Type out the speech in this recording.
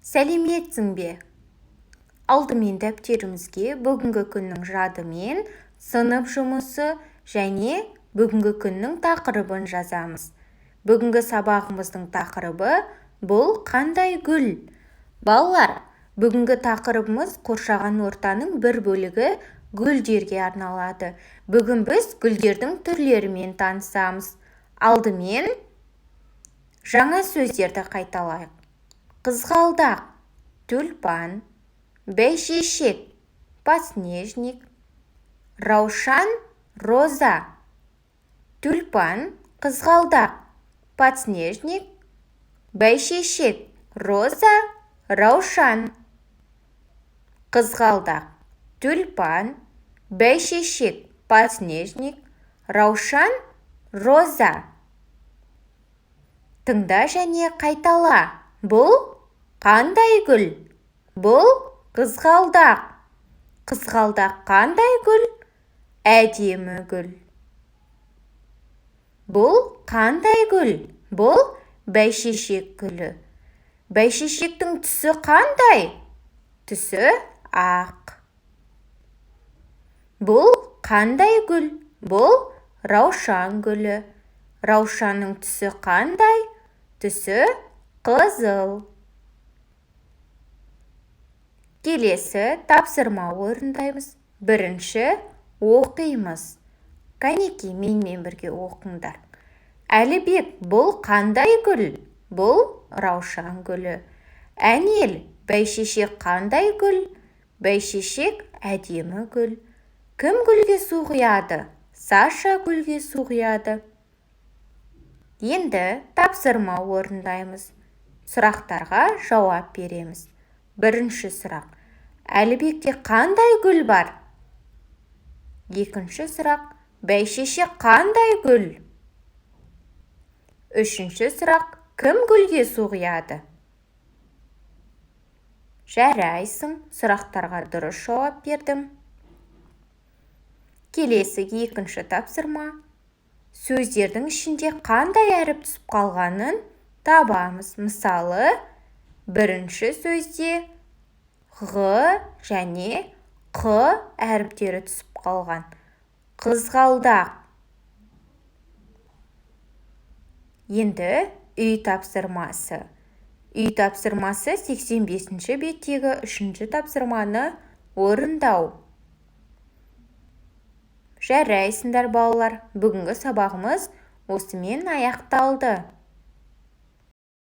Сәлеметсің бе? Алдымен дәптерімізге бүгінгі күннің жадымен сынып жұмысы және бүгінгі күннің тақырыбын жазамыз. Бүгінгі сабағымыздың тақырыбы бұл қандай гүл? Балалар, бүгінгі тақырыбымыз қоршаған ортаның бір бөлігі гүлдерге арналады. Бүгін біз гүлдердің түрлерімен танысамыз. Алдымен жаңа сөздерді қайталайық. Қызғалдақ, тюльпан, бәйшешек, подснежник, раушан, роза. Тюльпан, қызғалдақ, подснежник, бәйшешек, роза, раушан. Қызғалдақ, тюльпан, бәйшешек, подснежник, раушан, роза. Тыңда және қайтала. Бұл қандай гүл? Бұл қызғалдақ. Қызғалдақ қандай гүл? Әдемі гүл. Бұл қандай гүл? Бұл бәйшешек гүлі. Бәйшешектің түсі қандай? Түсі ақ. Бұл қандай гүл? Бұл раушан гүлі. Раушанның түсі қандай? Түсі қызыл. Келесі тапсырма орындаймыз. Бірінші оқимыз. Кәнеки менімен бірге оқыңдар. Әлібек, бұл қандай гүл? Бұл раушан гүлі. Әнел, бәйшешек қандай гүл? Бәйшешек әдемі гүл. Кім гүлге су құяды? Саша гүлге су құяды. Енді тапсырма орындаймыз. Сұрақтарға жауап береміз. Бірінші сұрақ. Әлібекте қандай гүл бар? Екінші сұрақ. Бәйшешек қандай гүл? Үшінші сұрақ. Кім гүлге су құяды? Жарайсың, сұрақтарға дұрыс жауап бердім. Келесі екінші тапсырма. Сөздердің ішінде қандай әріп түсіп қалғанын табамыз. Мысалы, бірінші сөзде ғ және қ әріптері түсіп қалған. Қызғалдақ. Енді үй тапсырмасы. Үй тапсырмасы 85-ші беттегі 3-ші тапсырманы орындау. Жарайсыңдар балалар, бүгінгі сабағымыз осымен аяқталды.